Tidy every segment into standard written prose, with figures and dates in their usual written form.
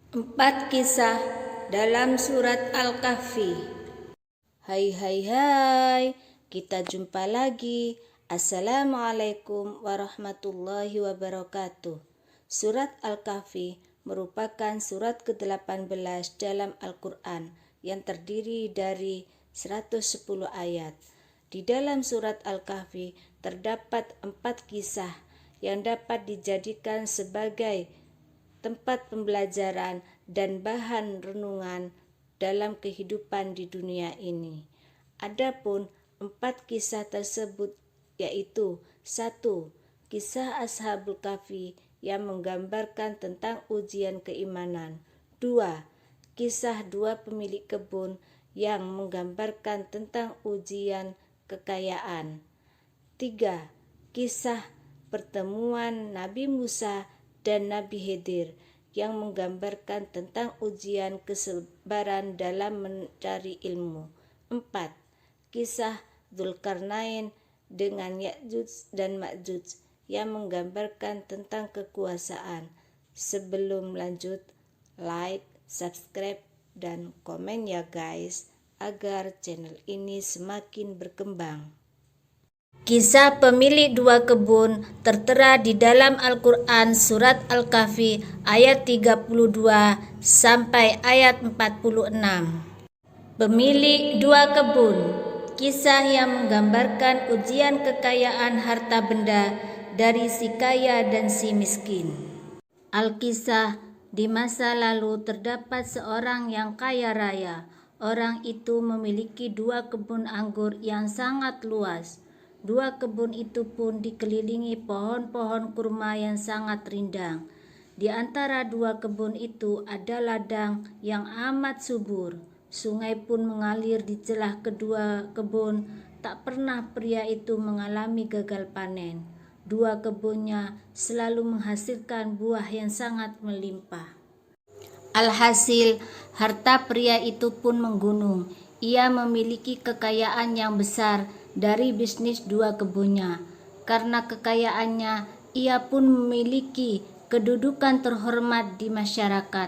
Empat kisah dalam surat Al-Kahfi. Hai, kita jumpa lagi. Assalamualaikum warahmatullahi wabarakatuh. Surat Al-Kahfi merupakan surat ke-18 dalam Al-Quran yang terdiri dari 110 ayat. Di dalam surat Al-Kahfi terdapat 4 kisah yang dapat dijadikan sebagai tempat pembelajaran dan bahan renungan dalam kehidupan di dunia ini. Adapun 4 kisah tersebut yaitu: 1. Kisah Ashabul Kahfi yang menggambarkan tentang ujian keimanan. 2. Kisah 2 pemilik kebun yang menggambarkan tentang ujian kekayaan. 3. Kisah pertemuan Nabi Musa dan Nabi Khidir yang menggambarkan tentang ujian kesabaran dalam mencari ilmu. 4. Kisah Dzulkarnain dengan Ya'juj dan Ma'juj yang menggambarkan tentang kekuasaan. Sebelum lanjut, like, subscribe, dan komen ya guys, agar channel ini semakin berkembang. Kisah pemilik 2 kebun tertera di dalam Al-Quran surat Al-Kahfi ayat 32 sampai ayat 46. Pemilik 2 kebun, kisah yang menggambarkan ujian kekayaan harta benda dari si kaya dan si miskin. Al-Kisah, di masa lalu terdapat seorang yang kaya raya. Orang itu memiliki 2 kebun anggur yang sangat luas. 2 kebun itu pun dikelilingi pohon-pohon kurma yang sangat rindang. Di antara 2 kebun itu ada ladang yang amat subur. Sungai pun mengalir di celah kedua kebun. Tak pernah pria itu mengalami gagal panen. 2 kebunnya selalu menghasilkan buah yang sangat melimpah. Alhasil, harta pria itu pun menggunung. Ia memiliki kekayaan yang besar dari bisnis 2 kebunnya. Karena kekayaannya, ia pun memiliki kedudukan terhormat di masyarakat.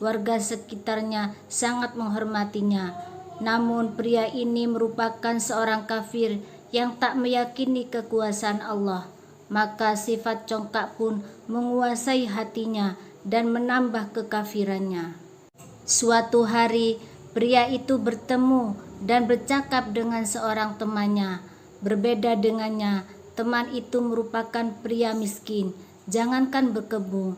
Warga sekitarnya sangat menghormatinya. Namun pria ini merupakan seorang kafir yang tak meyakini kekuasaan Allah. Maka sifat congkak pun menguasai hatinya dan menambah kekafirannya. Suatu hari, pria itu bertemu dan bercakap dengan seorang temannya. Berbeda dengannya, teman itu merupakan pria miskin. Jangankan berkebun,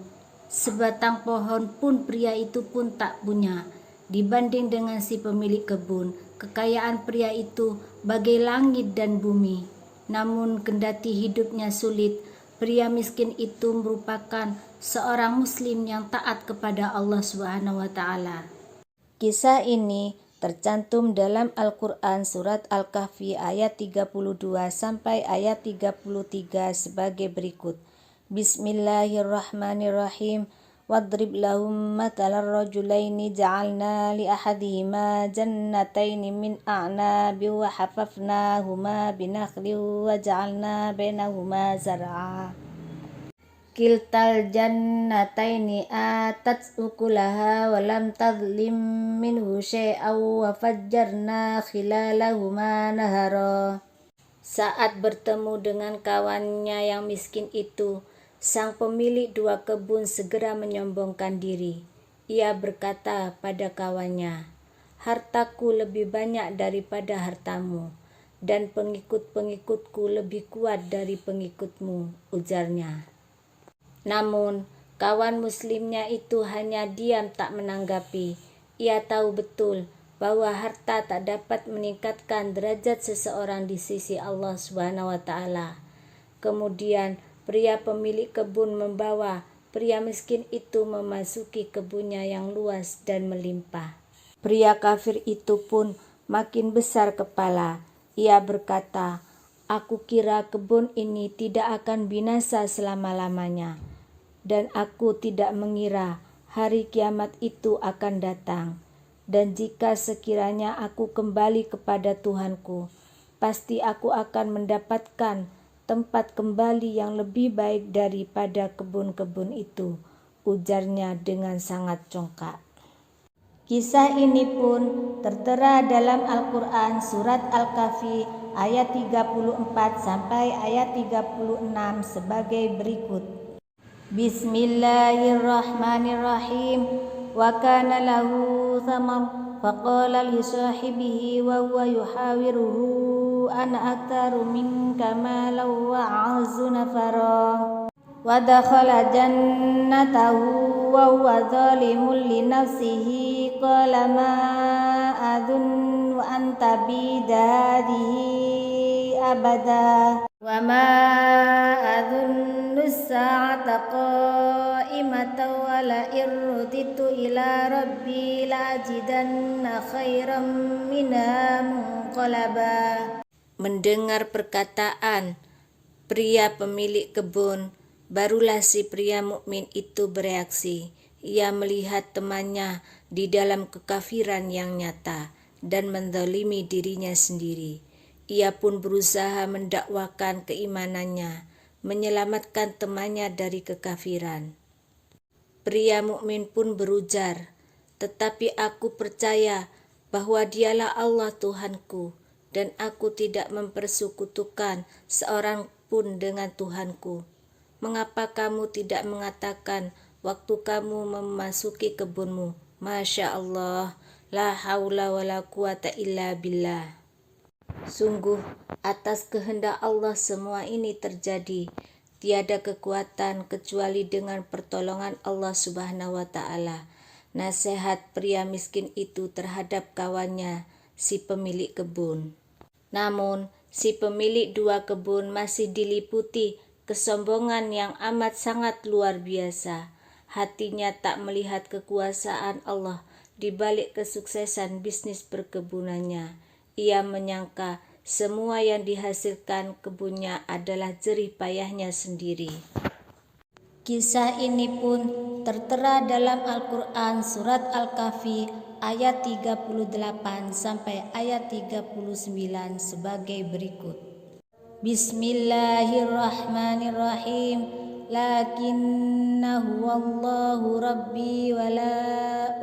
sebatang pohon pun pria itu pun tak punya. Dibanding dengan si pemilik kebun, kekayaan pria itu bagai langit dan bumi. Namun kendati hidupnya sulit, pria miskin itu merupakan seorang muslim yang taat kepada Allah Subhanahu wa taala. Kisah ini tercantum dalam Al-Quran surat Al-Kahfi ayat 32 sampai ayat 33 sebagai berikut. Bismillahirrahmanirrahim. Wadrib lahum matalar rajulaini ja'alna li ahadihima jannataini min a'nabi wa hafafnahuma binakhlin wa ja'alna bainahuma zar'a. Kiltal jannataini atat ukulaha wa lam tadlim minhu syai'aw wa fajjarna khilalahuma nahara. Saat bertemu dengan kawannya yang miskin itu, sang pemilik 2 kebun segera menyombongkan diri. Ia berkata pada kawannya, "Hartaku lebih banyak daripada hartamu, dan pengikut-pengikutku lebih kuat dari pengikutmu," ujarnya. Namun, kawan muslimnya itu hanya diam tak menanggapi. Ia tahu betul bahwa harta tak dapat meningkatkan derajat seseorang di sisi Allah Subhanahu wa taala. Kemudian, pria pemilik kebun membawa pria miskin itu memasuki kebunnya yang luas dan melimpah. Pria kafir itu pun makin besar kepala. Ia berkata, "Aku kira kebun ini tidak akan binasa selama-lamanya. Dan aku tidak mengira hari kiamat itu akan datang. Dan jika sekiranya aku kembali kepada Tuhanku, pasti aku akan mendapatkan tempat kembali yang lebih baik daripada kebun-kebun itu. ujarnya dengan sangat congkak. Kisah ini pun tertera dalam Al-Quran surat Al-Kahfi ayat 34 sampai ayat 36 sebagai berikut. Bismillahirrahmanirrahim. Wa kana lahu thamar faqala li sahibihi wa huwa yuhawiruhu ana aktaru minka malan wa a'azzu nafara. Wa dakhala jannatahu wa huwa zalimun li nafsihi qala ma adunnu an tabida hadhihi abada wa ma adunnu as-sa'ata qa'imatan wa la irruditu ila rabbi la ajidanna khairan minha munqalaba. Mendengar perkataan pria pemilik kebun, barulah si pria mukmin itu bereaksi. Ia melihat temannya di dalam kekafiran yang nyata dan menzalimi dirinya sendiri. Ia pun berusaha mendakwakan keimanannya, menyelamatkan temannya dari kekafiran. Pria mukmin pun berujar, "Tetapi aku percaya bahwa Dialah Allah Tuhanku, dan aku tidak mempersekutukan seorang pun dengan Tuhanku. Mengapa kamu tidak mengatakan waktu kamu memasuki kebunmu, Masya Allah, la haula wa la quwata illa billah." Sungguh atas kehendak Allah semua ini terjadi. Tiada kekuatan kecuali dengan pertolongan Allah Subhanahu wa ta'ala. Nasihat pria miskin itu terhadap kawannya, si pemilik kebun. Namun, si pemilik dua kebun masih diliputi kesombongan yang amat sangat luar biasa. Hatinya tak melihat kekuasaan Allah di balik kesuksesan bisnis perkebunannya. Ia menyangka semua yang dihasilkan kebunnya adalah jerih payahnya sendiri. Kisah ini pun tertera dalam Al-Quran surat Al-Kahfi ayat 38 sampai ayat 39 sebagai berikut. Bismillahirrahmanirrahim. Lakinnahu wallahu rabbi wa la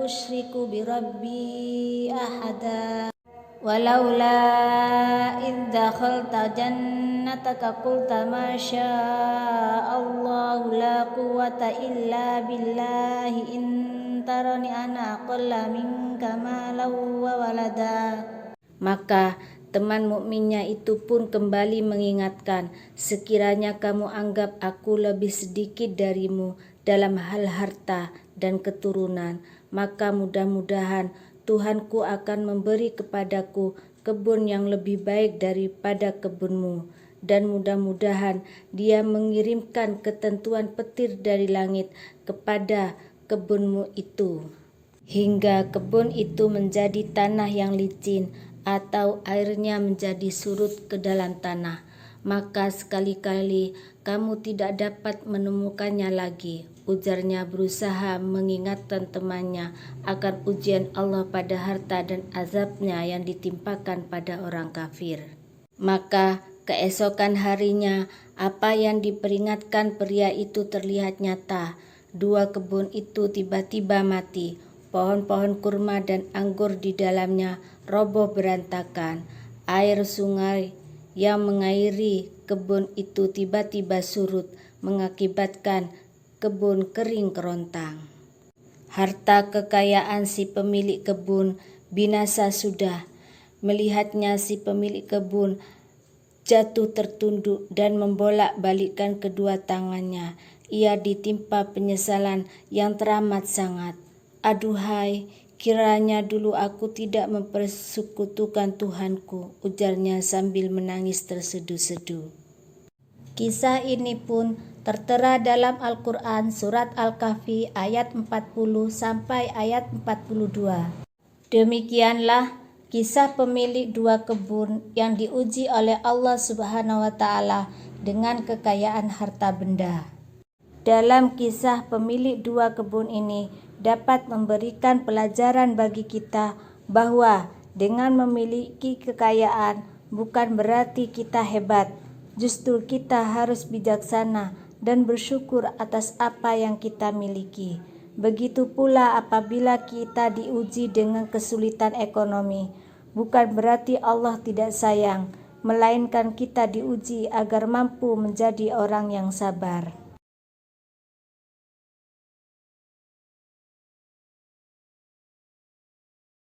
usyriku bi rabbi ahada. Walaula idh dakhalta jannataka qulta ma sya'allahu la quwwata illa billahi in tarani ana aqalla minka malan wa walada. Maka teman mukminnya itu pun kembali mengingatkan, sekiranya kamu anggap aku lebih sedikit darimu dalam hal harta dan keturunan, maka mudah-mudahan Tuhanku akan memberi kepadaku kebun yang lebih baik daripada kebunmu, dan mudah-mudahan Dia mengirimkan ketentuan petir dari langit kepada kebunmu itu, hingga kebun itu menjadi tanah yang licin atau airnya menjadi surut ke dalam tanah. Maka sekali-kali kamu tidak dapat menemukannya lagi, ujarnya berusaha mengingatkan temannya akan ujian Allah pada harta dan azabnya yang ditimpakan pada orang kafir. Maka keesokan harinya apa yang diperingatkan pria itu terlihat nyata. Dua kebun itu tiba-tiba mati. Pohon-pohon kurma dan anggur di dalamnya roboh berantakan. Air sungai yang mengairi kebun itu tiba-tiba surut, mengakibatkan kebun kering kerontang. Harta kekayaan si pemilik kebun binasa sudah. Melihatnya si pemilik kebun jatuh tertunduk dan membolak-balikkan kedua tangannya. Ia ditimpa penyesalan yang teramat sangat. Aduhai, kiranya dulu aku tidak mempersekutukan Tuhanku, ujarnya sambil menangis terseduh-seduh. Kisah ini pun tertera dalam Al-Quran surat Al-Kahfi ayat 40 sampai ayat 42. Demikianlah kisah pemilik dua kebun yang diuji oleh Allah Subhanahu wa ta'ala dengan kekayaan harta benda. Dalam kisah pemilik dua kebun ini dapat memberikan pelajaran bagi kita bahwa dengan memiliki kekayaan bukan berarti kita hebat. Justru kita harus bijaksana dan bersyukur atas apa yang kita miliki. Begitu pula apabila kita diuji dengan kesulitan ekonomi, bukan berarti Allah tidak sayang, melainkan kita diuji agar mampu menjadi orang yang sabar.